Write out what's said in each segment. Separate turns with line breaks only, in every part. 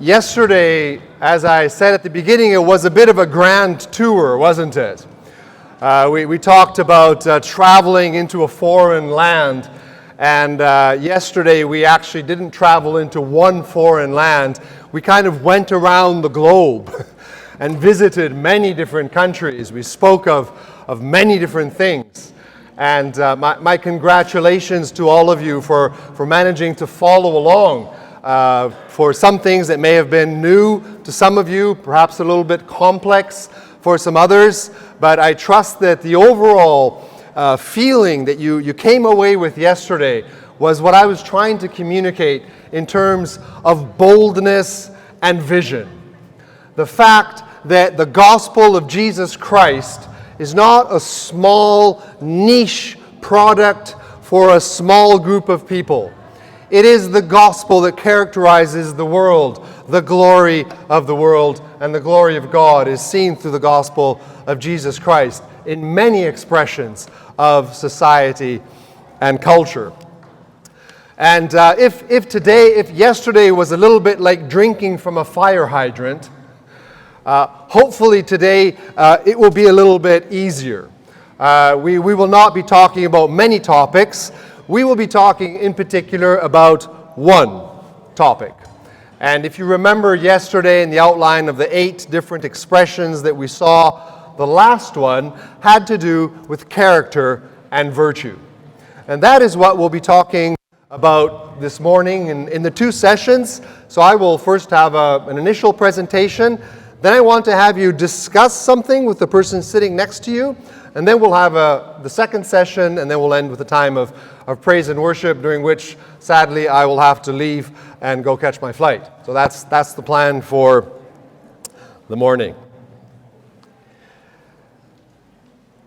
Yesterday, as I said at the beginning, it was a bit of a grand tour, wasn't it? We talked about traveling into a foreign land, and yesterday we actually didn't travel into one foreign land. We kind of went around the globe and visited many different countries. We spoke of many different things. And my congratulations to all of you for managing to follow along. For some things that may have been new to some of you, perhaps a little bit complex for some others, but I trust that the overall feeling that you came away with yesterday was what I was trying to communicate in terms of boldness and vision. The fact that the gospel of Jesus Christ is not a small niche product for a small group of people. It is the gospel that characterizes the world. The glory of the world and the glory of God is seen through the gospel of Jesus Christ in many expressions of society and culture. And if yesterday was a little bit like drinking from a fire hydrant, hopefully today it will be a little bit easier. We will not be talking about many topics. We will be talking in particular about one topic. And if you remember yesterday in the outline of the 8 different expressions that we saw, the last one had to do with character and virtue. And that is what we'll be talking about this morning in the 2 sessions. So I will first have an initial presentation. Then I want to have you discuss something with the person sitting next to you, and then we'll have the second session, and then we'll end with a time of praise and worship, during which, sadly, I will have to leave and go catch my flight. So that's the plan for the morning.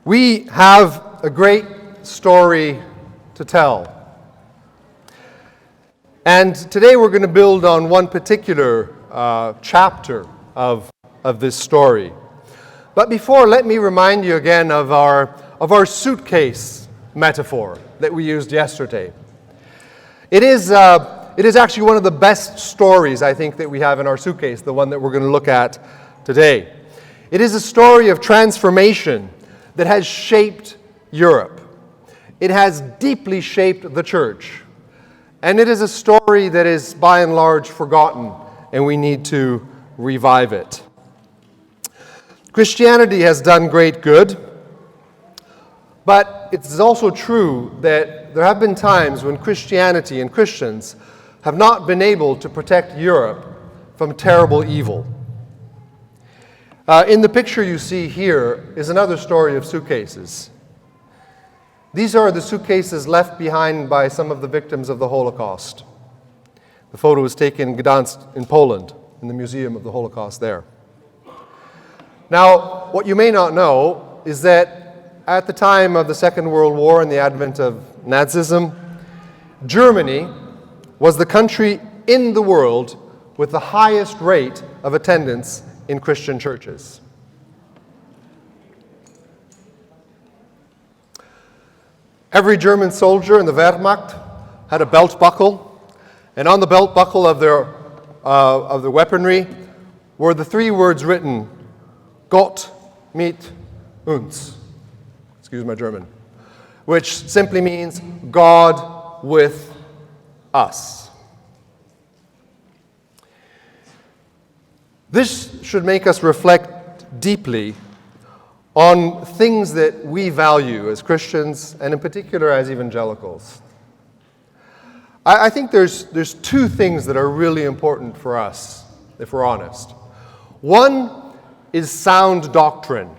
We have a great story to tell. And today we're going to build on one particular chapter of this story. But before, let me remind you again of our suitcase metaphor that we used yesterday. It is actually one of the best stories, I think, that we have in our suitcase, the one that we're going to look at today. It is a story of transformation that has shaped Europe. It has deeply shaped the church. And it is a story that is, by and large, forgotten, and we need to revive it. Christianity has done great good, but it's also true that there have been times when Christianity and Christians have not been able to protect Europe from terrible evil. In the picture you see here is another story of suitcases. These are the suitcases left behind by some of the victims of the Holocaust. The photo was taken in Gdansk in Poland, in the Museum of the Holocaust there. Now, what you may not know is that at the time of the Second World War and the advent of Nazism, Germany was the country in the world with the highest rate of attendance in Christian churches. Every German soldier in the Wehrmacht had a belt buckle, and on the belt buckle of their weaponry were the 3 words written, Gott mit uns, excuse my German, which simply means God with us. This should make us reflect deeply on things that we value as Christians, and in particular as evangelicals. I think there's 2 things that are really important for us, if we're honest. One is sound doctrine.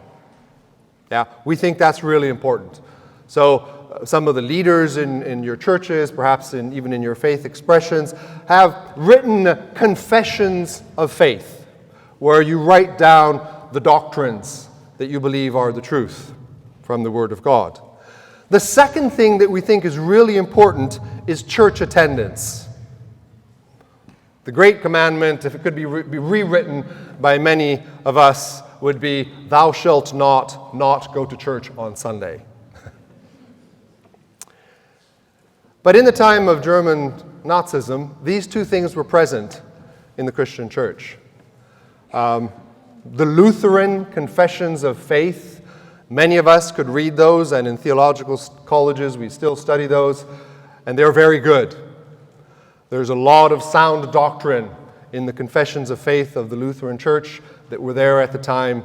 Yeah, we think that's really important. So some of the leaders in your churches, perhaps even in your faith expressions, have written confessions of faith, where you write down the doctrines that you believe are the truth from the Word of God. The second thing that we think is really important is church attendance. The great commandment, if it could be rewritten by many of us, would be, thou shalt not go to church on Sunday. But in the time of German Nazism, these 2 things were present in the Christian church. The Lutheran confessions of faith, many of us could read those, and in theological colleges we still study those, and they're very good. There's a lot of sound doctrine in the confessions of faith of the Lutheran Church that were there at the time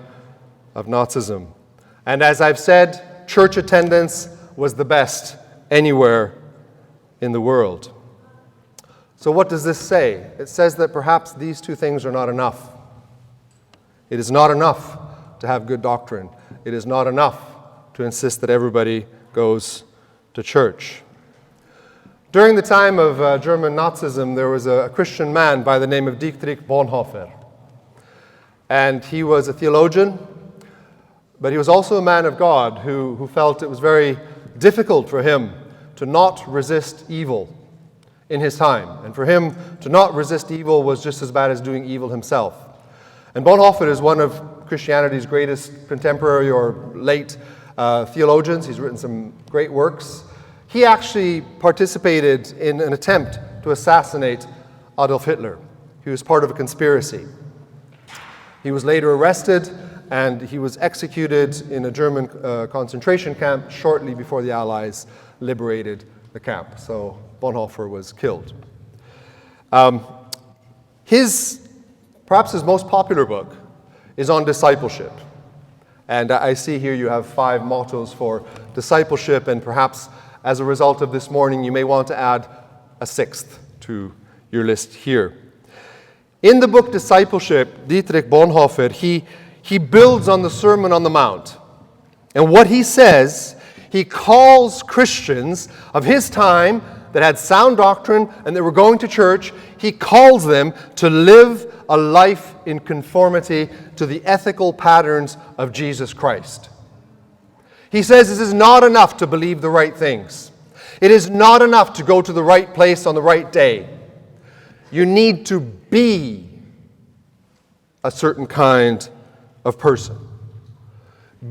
of Nazism. And as I've said, church attendance was the best anywhere in the world. So what does this say? It says that perhaps these two things are not enough. It is not enough to have good doctrine. It is not enough to insist that everybody goes to church. During the time of German Nazism, there was a Christian man by the name of Dietrich Bonhoeffer. And he was a theologian, but he was also a man of God who felt it was very difficult for him to not resist evil in his time. And for him to not resist evil was just as bad as doing evil himself. And Bonhoeffer is one of Christianity's greatest contemporary or late theologians. He's written some great works. He actually participated in an attempt to assassinate Adolf Hitler. He was part of a conspiracy. He was later arrested, and he was executed in a German concentration camp shortly before the Allies liberated the camp. So Bonhoeffer was killed. Perhaps his most popular book is on discipleship. And I see here you have 5 mottos for discipleship, and perhaps as a result of this morning, you may want to add a 6th to your list here. In the book Discipleship, Dietrich Bonhoeffer, he builds on the Sermon on the Mount. And what he says, he calls Christians of his time that had sound doctrine and that were going to church, he calls them to live a life in conformity to the ethical patterns of Jesus Christ. He says this is not enough to believe the right things. It is not enough to go to the right place on the right day. You need to be a certain kind of person.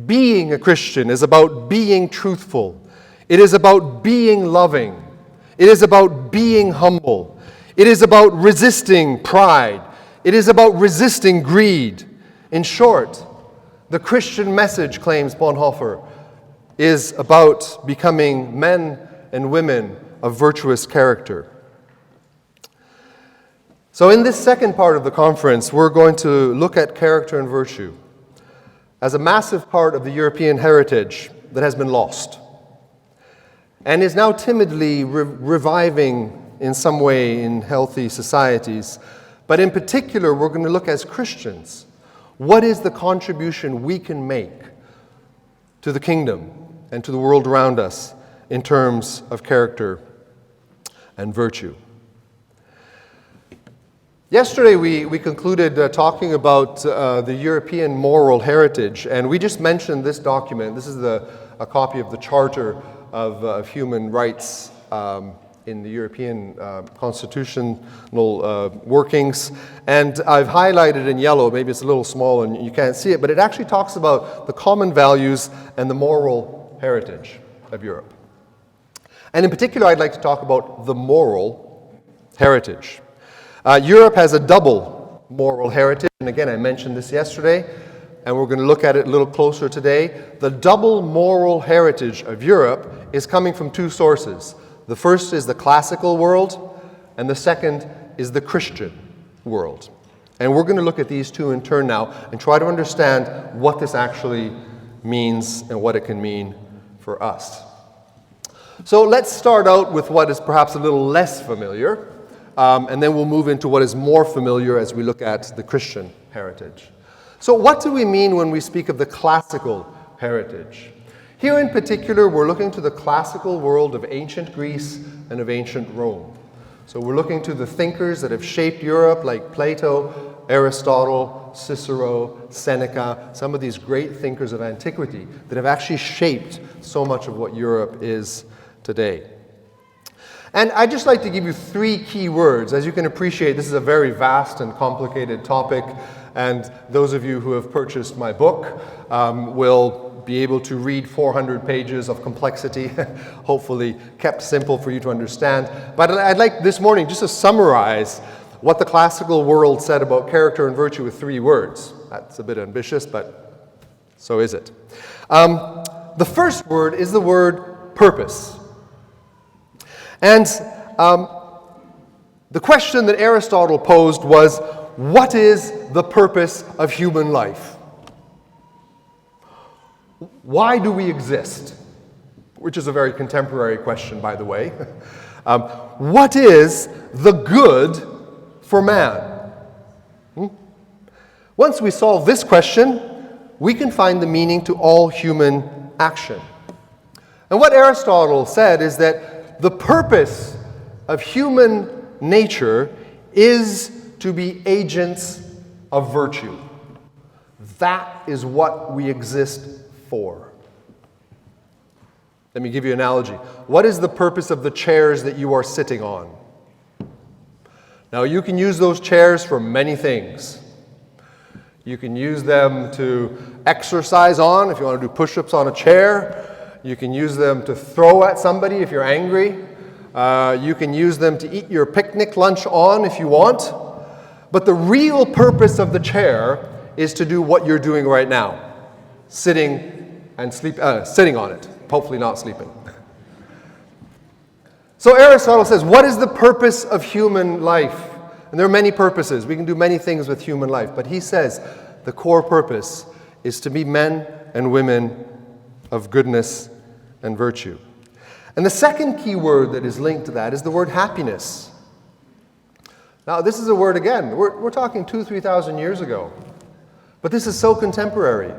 Being a Christian is about being truthful. It is about being loving. It is about being humble. It is about resisting pride. It is about resisting greed. In short, the Christian message, claims Bonhoeffer, is about becoming men and women of virtuous character. So in this second part of the conference, we're going to look at character and virtue as a massive part of the European heritage that has been lost and is now timidly reviving in some way in healthy societies. But in particular, we're going to look as Christians, what is the contribution we can make to the kingdom and to the world around us in terms of character and virtue. Yesterday we concluded talking about the European moral heritage, and we just mentioned this document. This is a copy of the Charter of Human Rights in the European constitutional workings. And I've highlighted in yellow, maybe it's a little small and you can't see it, but it actually talks about the common values and the moral heritage of Europe. And in particular, I'd like to talk about the moral heritage. Europe has a double moral heritage, and again, I mentioned this yesterday, and we're going to look at it a little closer today. The double moral heritage of Europe is coming from 2 sources. The first is the classical world, and the second is the Christian world. And we're going to look at these 2 in turn now and try to understand what this actually means and what it can mean for us. So let's start out with what is perhaps a little less familiar, and then we'll move into what is more familiar as we look at the Christian heritage. So what do we mean when we speak of the classical heritage? Here in particular, we're looking to the classical world of ancient Greece and of ancient Rome. So we're looking to the thinkers that have shaped Europe, like Plato, Aristotle, Cicero, Seneca, some of these great thinkers of antiquity that have actually shaped so much of what Europe is today. And I'd just like to give you 3 key words. As you can appreciate, this is a very vast and complicated topic, and those of you who have purchased my book will be able to read 400 pages of complexity, hopefully kept simple for you to understand. But I'd like this morning just to summarize what the classical world said about character and virtue with 3 words. That's a bit ambitious, but so is it. The first word is the word purpose. And the question that Aristotle posed was, what is the purpose of human life? Why do we exist? Which is a very contemporary question, by the way. What is the good for man? Once we solve this question, we can find the meaning to all human action. And what Aristotle said is that the purpose of human nature is to be agents of virtue. That is what we exist for. Let me give you an analogy. What is the purpose of the chairs that you are sitting on? Now, you can use those chairs for many things. You can use them to exercise on if you want to do push-ups on a chair. You can use them to throw at somebody if you're angry. You can use them to eat your picnic lunch on if you want. But the real purpose of the chair is to do what you're doing right now. Sitting on it. Hopefully not sleeping. So Aristotle says, what is the purpose of human life? And there are many purposes. We can do many things with human life. But he says the core purpose is to be men and women of goodness and virtue. And the second key word that is linked to that is the word happiness. Now, this is a word, again, we're talking 2,000-3,000 years ago. But this is so contemporary.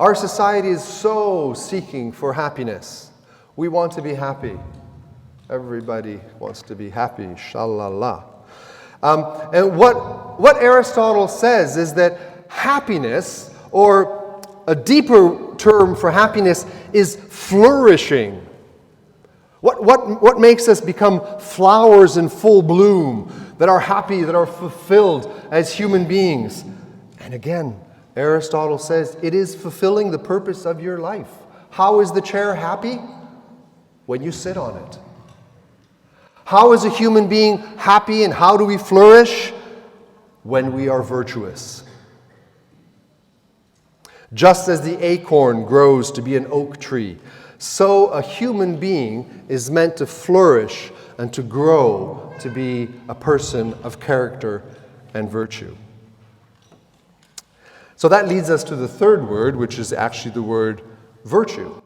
Our society is so seeking for happiness. We want to be happy. Everybody wants to be happy. Shalala. And what Aristotle says is that happiness, or a deeper term for happiness, is flourishing. What makes us become flowers in full bloom, that are happy, that are fulfilled as human beings? And again, Aristotle says it is fulfilling the purpose of your life. How is the chair happy? When you sit on it. How is a human being happy and how do we flourish? When we are virtuous. Just as the acorn grows to be an oak tree, so a human being is meant to flourish and to grow to be a person of character and virtue. So that leads us to the third word, which is actually the word virtue.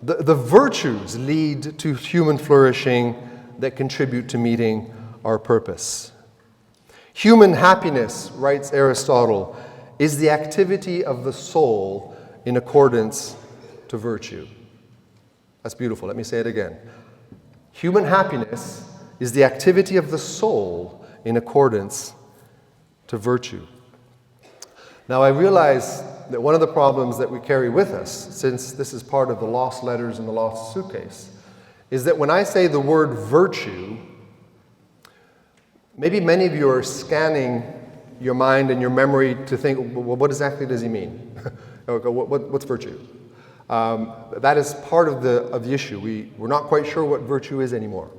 The virtues lead to human flourishing that contribute to meeting our purpose. Human happiness, writes Aristotle, is the activity of the soul in accordance to virtue. That's beautiful. Let me say it again. Human happiness is the activity of the soul in accordance to virtue. Now, I realize that one of the problems that we carry with us, since this is part of the lost letters in the lost suitcase, is that when I say the word virtue, maybe many of you are scanning your mind and your memory to think, well, what exactly does he mean? What's virtue? That is part of the issue. We're not quite sure what virtue is anymore.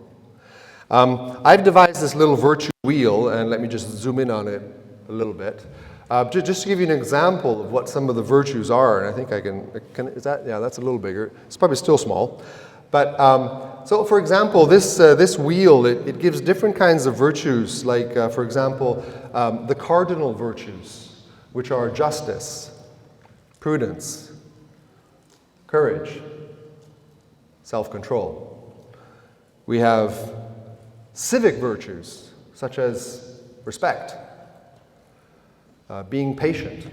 I've devised this little virtue wheel, and let me just zoom in on it a little bit. Just to give you an example of what some of the virtues are, and I think I can is that, yeah, that's a little bigger. It's probably still small. But, so for example, this wheel, it gives different kinds of virtues, like, for example, the cardinal virtues, which are justice, prudence, courage, self-control. We have civic virtues, such as respect, being patient.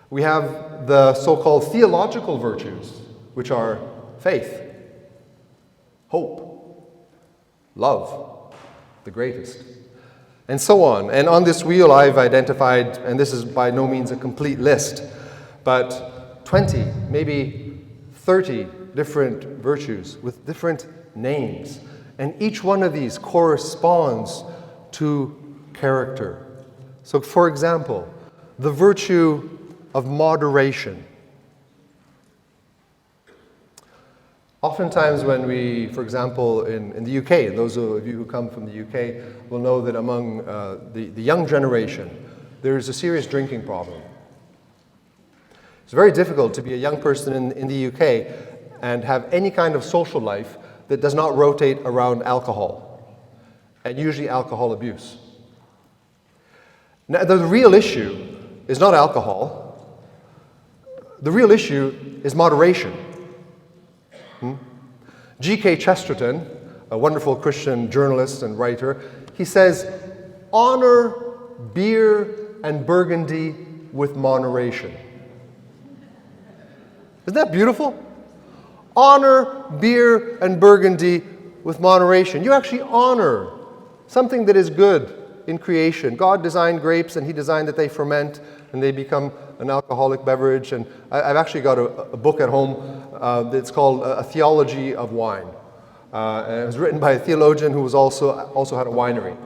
We have the so-called theological virtues, which are faith, hope, love, the greatest, and so on. And on this wheel I've identified, and this is by no means a complete list, but 20, maybe 30 different virtues with different names. And each one of these corresponds to character. So, for example, the virtue of moderation. Oftentimes when we, for example, in the UK, and those of you who come from the UK will know that among the young generation, there's a serious drinking problem. It's very difficult to be a young person in the UK and have any kind of social life that does not rotate around alcohol, and usually alcohol abuse. Now, the real issue is not alcohol. The real issue is moderation. G.K. Chesterton, a wonderful Christian journalist and writer, he says, honor beer and burgundy with moderation. Isn't that beautiful? Honor beer and burgundy with moderation. You actually honor something that is good in creation. God designed grapes, and He designed that they ferment and they become an alcoholic beverage. And I've actually got a book at home that's called A Theology of Wine. And it was written by a theologian who was also had a winery.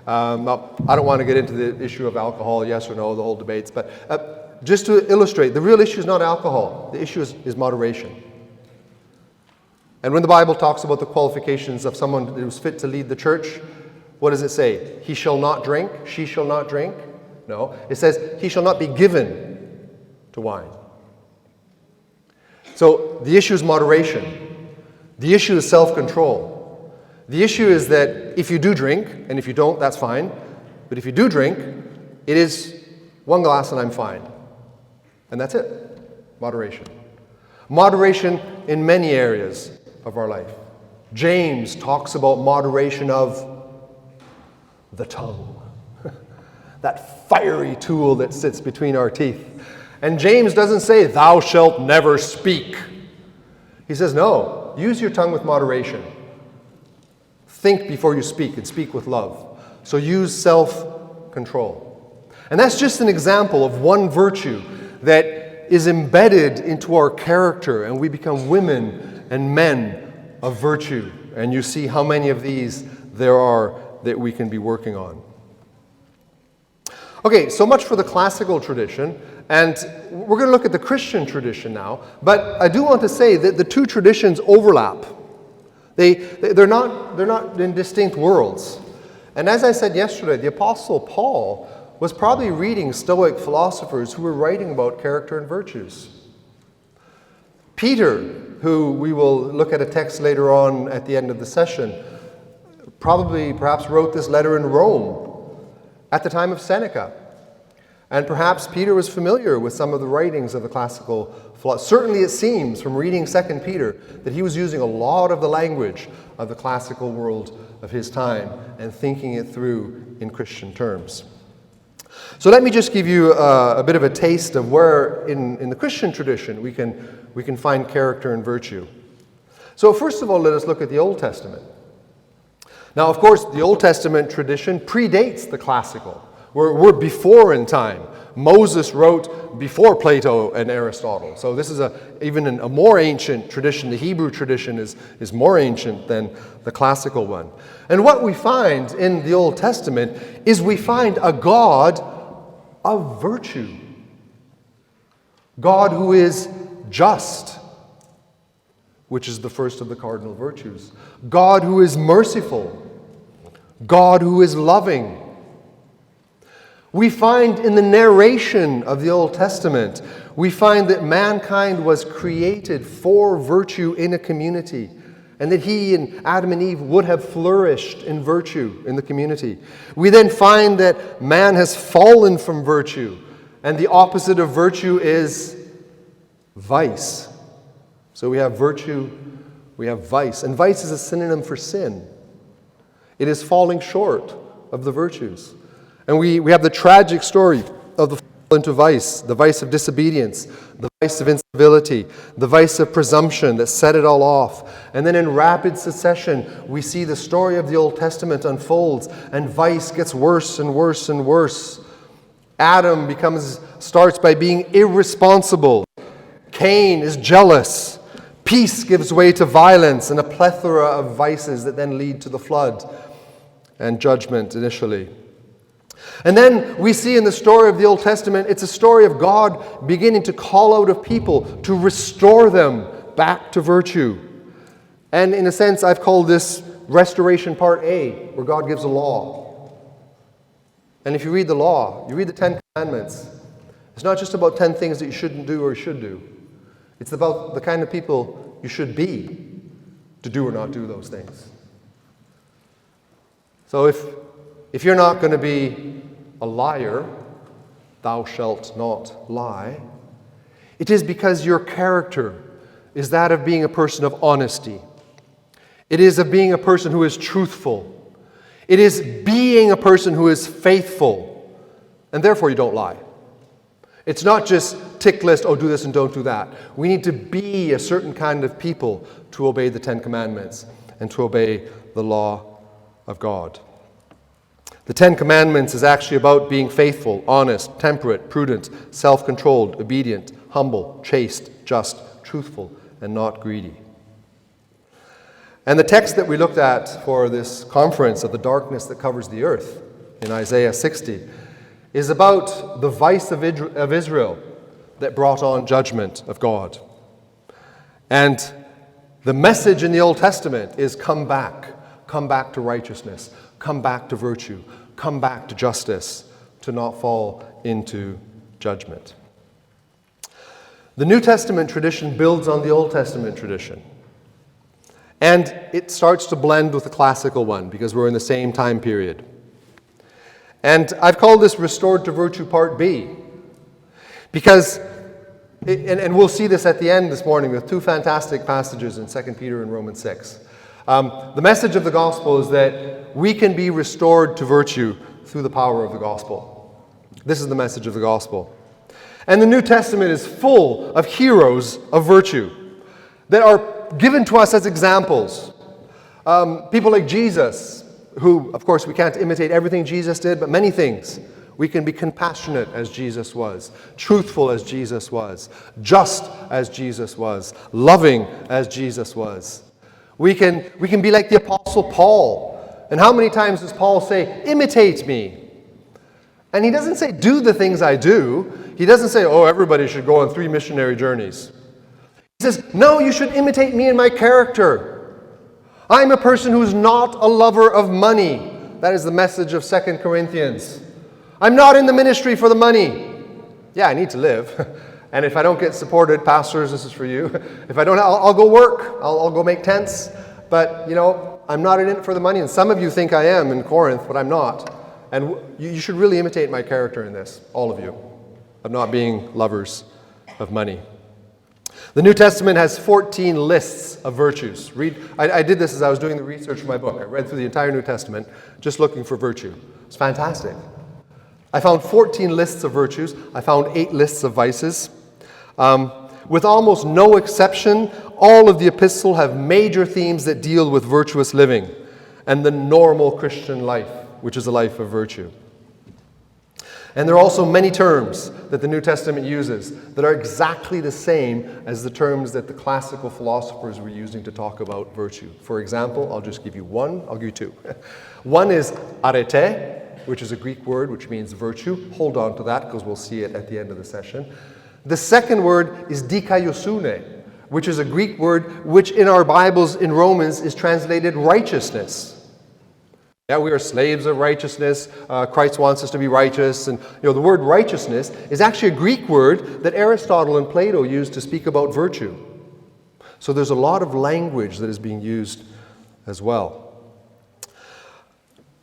Now, I don't want to get into the issue of alcohol, yes or no, the whole debates, but just to illustrate, the real issue is not alcohol. The issue is moderation. And when the Bible talks about the qualifications of someone who's fit to lead the church, what does it say? He shall not drink, she shall not drink. No, it says he shall not be given to wine. So the issue is moderation. The issue is self-control. The issue is that if you do drink, and if you don't, that's fine. But if you do drink, it is one glass and I'm fine. And that's it. Moderation. Moderation in many areas of our life. James talks about moderation of the tongue. That fiery tool that sits between our teeth. And James doesn't say, thou shalt never speak. He says, no, use your tongue with moderation. Think before you speak, and speak with love. So use self-control. And that's just an example of one virtue that is embedded into our character, and we become women and men of virtue. And you see how many of these there are that we can be working on. Okay, so much for the classical tradition, and we're going to look at the Christian tradition now, but I do want to say that the two traditions overlap. They're not in distinct worlds. And as I said yesterday, the Apostle Paul was probably reading Stoic philosophers who were writing about character and virtues. Peter, who we will look at a text later on at the end of the session, perhaps wrote this letter in Rome at the time of Seneca. And perhaps Peter was familiar with some of the writings of the classical philosophers. Certainly it seems from reading 2 Peter that he was using a lot of the language of the classical world of his time and thinking it through in Christian terms. So let me just give you a bit of a taste of where in the Christian tradition we can find character and virtue. So first of all, let us look at the Old Testament. Now, of course, the Old Testament tradition predates the classical. We're before in time. Moses wrote before Plato and Aristotle. So this is even a more ancient tradition. The Hebrew tradition is more ancient than the classical one. And what we find in the Old Testament is we find a God of virtue. God who is just, which is the first of the cardinal virtues. God who is merciful. God who is loving. We find in the narration of the Old Testament, we find that mankind was created for virtue in a community, and that he and Adam and Eve would have flourished in virtue in the community. We then find that man has fallen from virtue, and the opposite of virtue is vice. So we have virtue, we have vice, and vice is a synonym for sin. It is falling short of the virtues. And we have the tragic story of the fall into vice, the vice of disobedience, the vice of incivility, the vice of presumption that set it all off. And then in rapid succession, we see the story of the Old Testament unfolds, and vice gets worse and worse and worse. Adam starts by being irresponsible. Cain is jealous. Peace gives way to violence and a plethora of vices that then lead to the flood and judgment initially. And then we see in the story of the Old Testament, it's a story of God beginning to call out of people to restore them back to virtue. And in a sense, I've called this Restoration Part A, where God gives a law. And if you read the law, you read the 10 Commandments, it's not just about 10 things that you shouldn't do or should do. It's about the kind of people you should be to do or not do those things. So if you're not going to be a liar, thou shalt not lie, it is because your character is that of being a person of honesty. It is of being a person who is truthful. It is being a person who is faithful, and therefore you don't lie. It's not just tick list, oh, do this and don't do that. We need to be a certain kind of people to obey the 10 Commandments and to obey the law of God. The 10 Commandments is actually about being faithful, honest, temperate, prudent, self-controlled, obedient, humble, chaste, just, truthful, and not greedy. And the text that we looked at for this conference of the darkness that covers the earth in Isaiah 60 is about the vice of Israel that brought on judgment of God. And the message in the Old Testament is come back to righteousness, come back to virtue, come back to justice, to not fall into judgment. The New Testament tradition builds on the Old Testament tradition. And it starts to blend with the classical one because we're in the same time period. And I've called this Restored to Virtue Part B because, and we'll see this at the end this morning with two fantastic passages in 2 Peter and Romans 6. The message of the gospel is that we can be restored to virtue through the power of the gospel. This is the message of the gospel. And the New Testament is full of heroes of virtue that are given to us as examples. People like Jesus, who, of course, we can't imitate everything Jesus did, but many things. We can be compassionate as Jesus was, truthful as Jesus was, just as Jesus was, loving as Jesus was. We can be like the Apostle Paul. And how many times does Paul say, imitate me? And he doesn't say, do the things I do. He doesn't say, oh, everybody should go on 3 missionary journeys. He says, no, you should imitate me in my character. I'm a person who's not a lover of money. That is the message of 2 Corinthians. I'm not in the ministry for the money. Yeah, I need to live. And if I don't get supported, pastors, this is for you. If I don't, I'll go work. I'll go make tents. But, I'm not in it for the money. And some of you think I am in Corinth, but I'm not. And you should really imitate my character in this, all of you, of not being lovers of money. The New Testament has 14 lists of virtues. I did this as I was doing the research for my book. I read through the entire New Testament just looking for virtue. It's fantastic. I found 14 lists of virtues. I found 8 lists of vices. With almost no exception, all of the epistle have major themes that deal with virtuous living and the normal Christian life, which is a life of virtue. And there are also many terms that the New Testament uses that are exactly the same as the terms that the classical philosophers were using to talk about virtue. For example, I'll just give you one, I'll give you two. One is arete, which is a Greek word which means virtue. Hold on to that because we'll see it at the end of the session. The second word is dikaiosune, which is a Greek word which in our Bibles in Romans is translated righteousness. Yeah, we are slaves of righteousness. Christ wants us to be righteous. And the word righteousness is actually a Greek word that Aristotle and Plato used to speak about virtue. So there's a lot of language that is being used as well.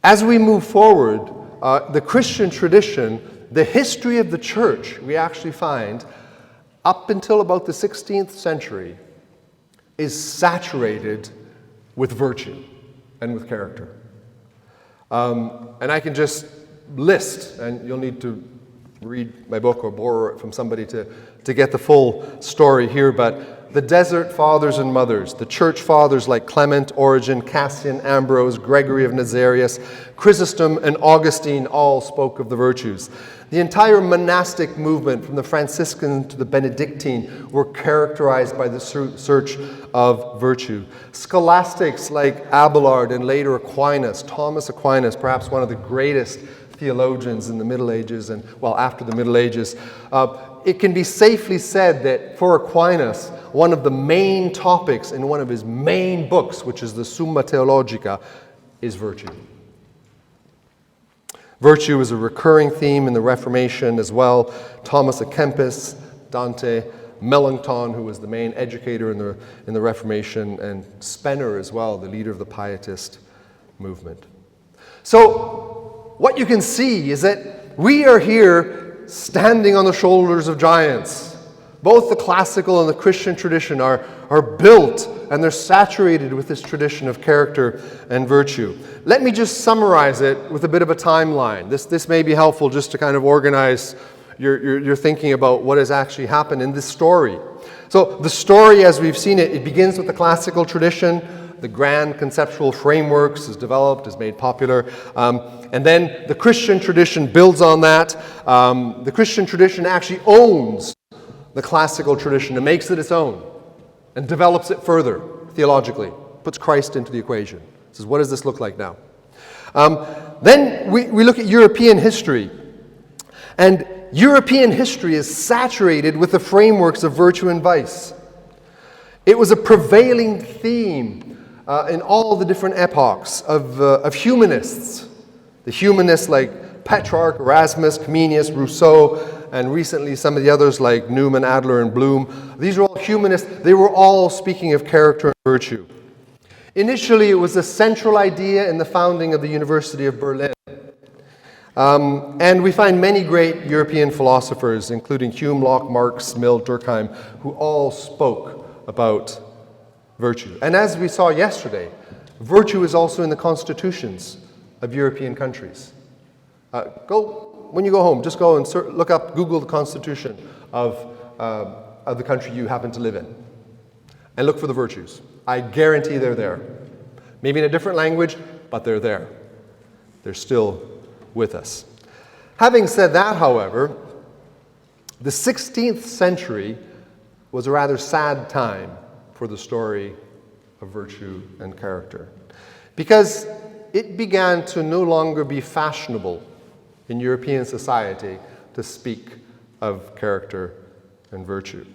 As we move forward, the Christian tradition, the history of the church, we actually find, up until about the 16th century, is saturated with virtue and with character. And I can just list, and you'll need to read my book or borrow it from somebody to get the full story here, but the desert fathers and mothers, the church fathers like Clement, Origen, Cassian, Ambrose, Gregory of Nazianzus, Chrysostom, and Augustine all spoke of the virtues. The entire monastic movement, from the Franciscan to the Benedictine, were characterized by the search of virtue. Scholastics like Abelard and later Aquinas, Thomas Aquinas, perhaps one of the greatest theologians in the Middle Ages and, after the Middle Ages, it can be safely said that for Aquinas, one of the main topics in one of his main books, which is the Summa Theologica, is virtue. Virtue is a recurring theme in the Reformation as well. Thomas à Kempis, Dante, Melanchthon, who was the main educator in the Reformation, and Spener as well, the leader of the Pietist movement. So, what you can see is that we are here standing on the shoulders of giants. Both the classical and the Christian tradition are built and they're saturated with this tradition of character and virtue. Let me just summarize it with a bit of a timeline. This may be helpful just to kind of organize your thinking about what has actually happened in this story. So the story, as we've seen it begins with the classical tradition. The grand conceptual frameworks is developed, is made popular. And then the Christian tradition builds on that. The Christian tradition actually owns the classical tradition and makes it its own and develops it further theologically, puts Christ into the equation. Says, what does this look like now? Then we look at European history. And European history is saturated with the frameworks of virtue and vice. It was a prevailing theme in all the different epochs of humanists. The humanists like Petrarch, Erasmus, Comenius, Rousseau, and recently some of the others like Newman, Adler, and Bloom. These are all humanists. They were all speaking of character and virtue. Initially, it was a central idea in the founding of the University of Berlin. And we find many great European philosophers, including Hume, Locke, Marx, Mill, Durkheim, who all spoke about virtue. And as we saw yesterday, virtue is also in the constitutions of European countries. When you go home, just go and look up, Google the constitution of the country you happen to live in, and look for the virtues. I guarantee they're there. Maybe in a different language, but they're there. They're still with us. Having said that, however, the 16th century was a rather sad time for the story of virtue and character, because it began to no longer be fashionable in European society to speak of character and virtue.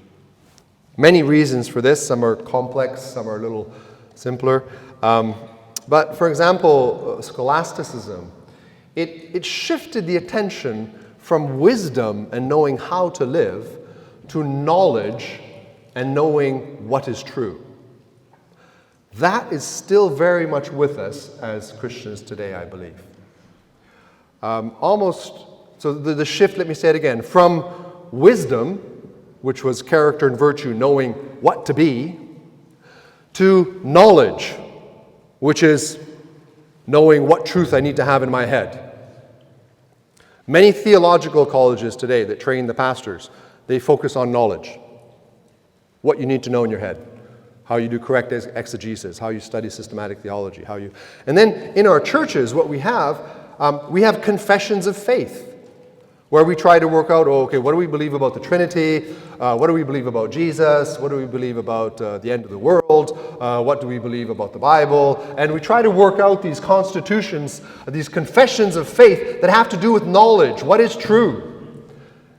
Many reasons for this. Some are complex, some are a little simpler. But for example, scholasticism, it shifted the attention from wisdom and knowing how to live to knowledge and knowing what is true. That is still very much with us as Christians today, I believe. So the shift, let me say it again, from wisdom, which was character and virtue, knowing what to be, to knowledge, which is knowing what truth I need to have in my head. Many theological colleges today that train the pastors, they focus on knowledge. What you need to know in your head. How you do correct exegesis, how you study systematic theology, And then in our churches, what we have confessions of faith, where we try to work out, what do we believe about the Trinity? What do we believe about Jesus? What do we believe about the end of the world? What do we believe about the Bible? And we try to work out these constitutions, these confessions of faith that have to do with knowledge. What is true?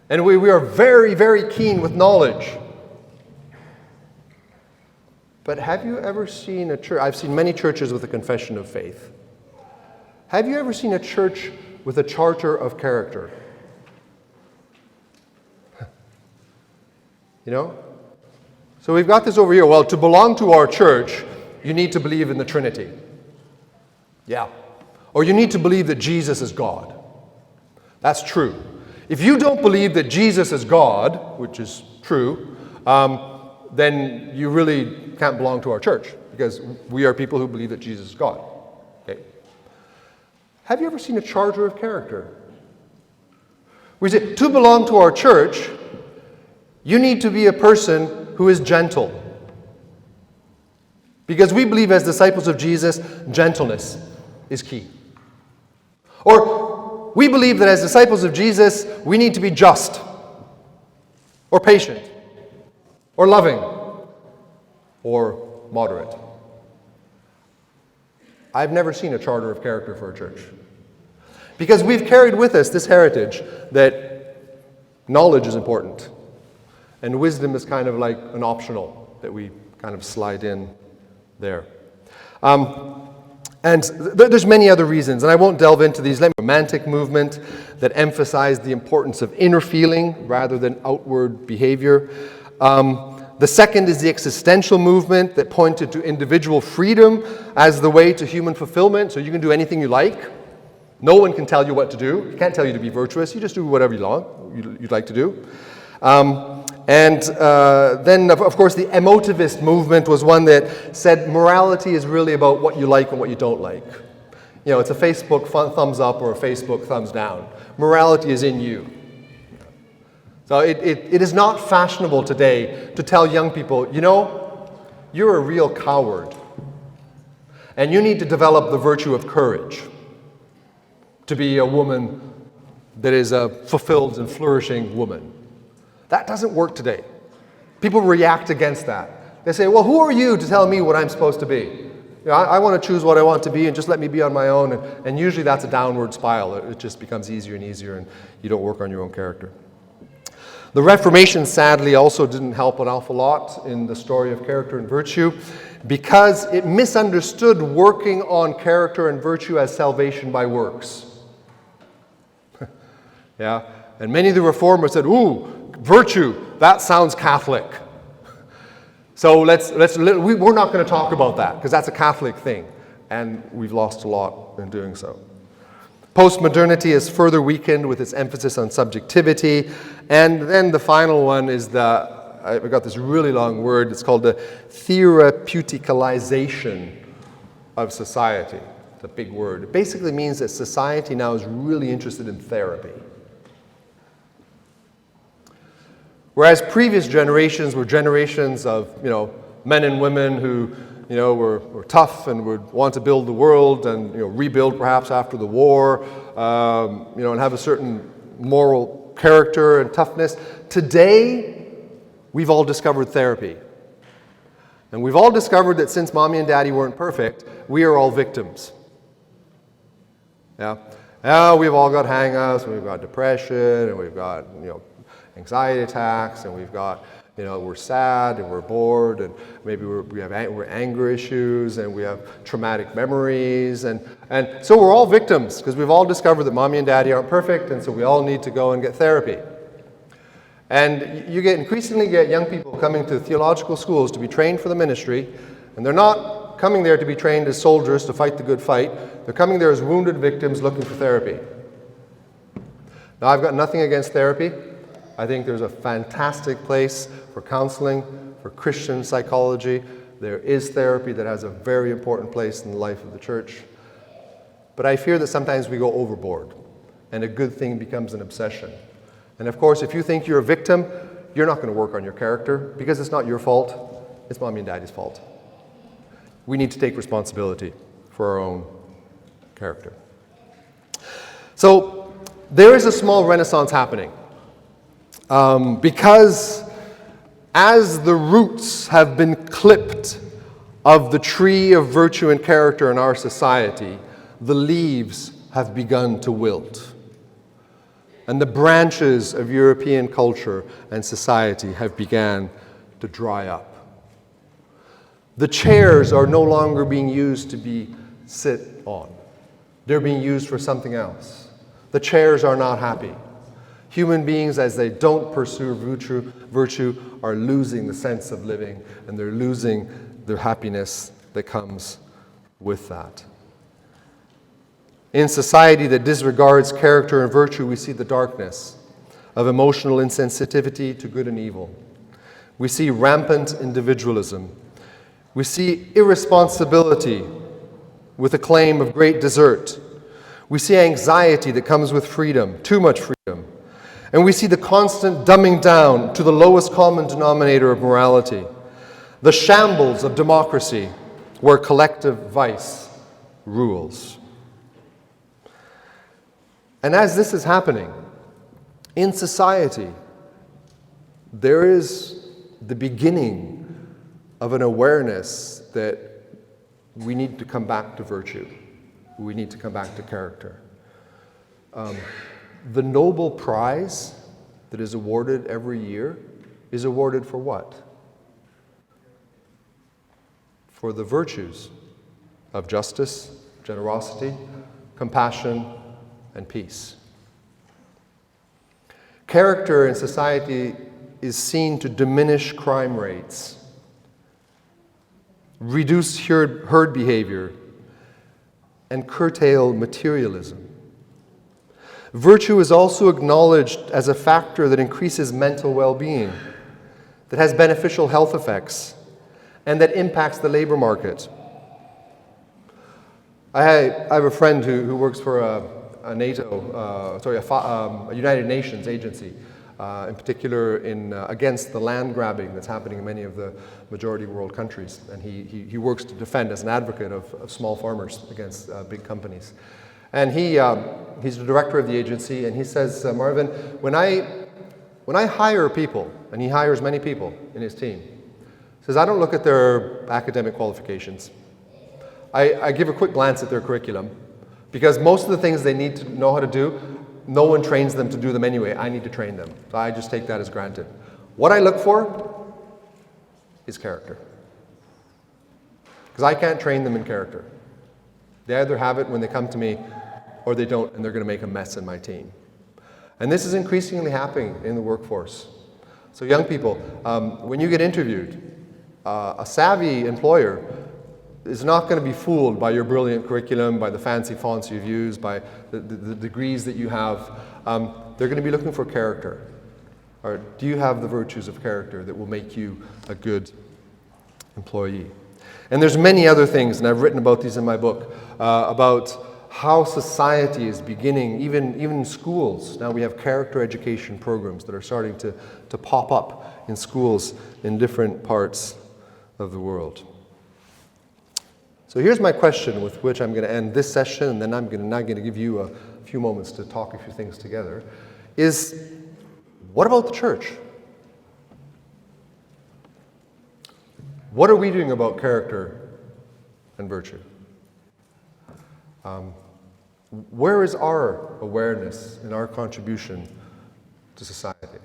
And we are very, very keen with knowledge. But have you ever seen a church? I've seen many churches with a confession of faith. Have you ever seen a church with a charter of character? You know? So we've got this over here. Well, to belong to our church, you need to believe in the Trinity. Yeah. Or you need to believe that Jesus is God. That's true. If you don't believe that Jesus is God, which is true, then you really can't belong to our church, because we are people who believe that Jesus is God. Okay. Have you ever seen a charter of character? We say, to belong to our church, you need to be a person who is gentle. Because we believe as disciples of Jesus, gentleness is key. Or we believe that as disciples of Jesus, we need to be just, or patient, or loving, or moderate. I've never seen a charter of character for a church. Because we've carried with us this heritage that knowledge is important. And wisdom is kind of like an optional that we kind of slide in there. And there's many other reasons, and I won't delve into these. Romantic movement that emphasized the importance of inner feeling rather than outward behavior. The second is the existential movement that pointed to individual freedom as the way to human fulfillment. So you can do anything you like. No one can tell you what to do. He can't tell you to be virtuous. You just do whatever you'd like to do. Then, of course, the emotivist movement was one that said morality is really about what you like and what you don't like. You know, it's a Facebook thumbs up or a Facebook thumbs down. Morality is in you. So it is not fashionable today to tell young people, you know, you're a real coward. And you need to develop the virtue of courage to be a woman that is a fulfilled and flourishing woman. That doesn't work today. People react against that. They say, well, who are you to tell me what I'm supposed to be? You know, I want to choose what I want to be and just let me be on my own. And usually that's a downward spiral. It just becomes easier and easier and you don't work on your own character. The Reformation, sadly, also didn't help an awful lot in the story of character and virtue because it misunderstood working on character and virtue as salvation by works. Yeah, and many of the reformers said, ooh, virtue, that sounds Catholic. So we're not going to talk about that because that's a Catholic thing, and we've lost a lot in doing so. Postmodernity is further weakened with its emphasis on subjectivity, and then the final one is I've got this really long word, it's called the therapeuticalization of society. It's a big word. It basically means that society now is really interested in therapy. Whereas previous generations were generations of, men and women who, were tough and would want to build the world and, rebuild perhaps after the war, and have a certain moral character and toughness. Today, we've all discovered therapy. And we've all discovered that since mommy and daddy weren't perfect, we are all victims. Yeah. Now we've all got hang-ups, and we've got depression, and we've got, anxiety attacks, and we've got, we're sad and we're bored, and maybe we're anger issues, and we have traumatic memories, and so we're all victims because we've all discovered that mommy and daddy aren't perfect, and so we all need to go and get therapy. And you increasingly get young people coming to theological schools to be trained for the ministry, and they're not coming there to be trained as soldiers to fight the good fight. They're coming there as wounded victims looking for therapy. Now, I've got nothing against therapy. I think there's a fantastic place for counseling, for Christian psychology. There is therapy that has a very important place in the life of the church. But I fear that sometimes we go overboard, and a good thing becomes an obsession. And of course, if you think you're a victim, you're not going to work on your character because it's not your fault, it's mommy and daddy's fault. We need to take responsibility for our own character. So there is a small renaissance happening. Because as the roots have been clipped of the tree of virtue and character in our society, the leaves have begun to wilt. And the branches of European culture and society have begun to dry up. The chairs are no longer being used to be sit on. They're being used for something else. The chairs are not happy. Human beings, as they don't pursue virtue, are losing the sense of living, and they're losing the happiness that comes with that. In society that disregards character and virtue, we see the darkness of emotional insensitivity to good and evil. We see rampant individualism. We see irresponsibility with a claim of great desert. We see anxiety that comes with freedom, too much freedom. And we see the constant dumbing down to the lowest common denominator of morality, the shambles of democracy where collective vice rules. And as this is happening in society, there is the beginning of an awareness that we need to come back to virtue. We need to come back to character. The Nobel Prize that is awarded every year is awarded for what? For the virtues of justice, generosity, compassion, and peace. Character in society is seen to diminish crime rates, reduce herd behavior, and curtail materialism. Virtue is also acknowledged as a factor that increases mental well-being, that has beneficial health effects, and that impacts the labor market. I have a friend who works for a United Nations agency, in particular against the land grabbing that's happening in many of the majority world countries. And he works to defend as an advocate of small farmers against big companies. And he's the director of the agency, and he says, Marvin, when I hire people, and he hires many people in his team, he says, I don't look at their academic qualifications. I give a quick glance at their curriculum, because most of the things they need to know how to do, no one trains them to do them anyway. I need to train them. So I just take that as granted. What I look for is character. Because I can't train them in character. They either have it when they come to me, or they don't, and they're going to make a mess in my team. And this is increasingly happening in the workforce. So young people, when you get interviewed, a savvy employer is not going to be fooled by your brilliant curriculum, by the fancy fonts you've used, by the degrees that you have. They're going to be looking for character. Or do you have the virtues of character that will make you a good employee? And there's many other things, and I've written about these in my book, about how society is beginning, even in schools. Now we have character education programs that are starting to pop up in schools in different parts of the world. So here's my question with which I'm going to end this session, and then I'm now going to give you a few moments to talk a few things together, is what about the church? What are we doing about character and virtue? Where is our awareness and our contribution to society?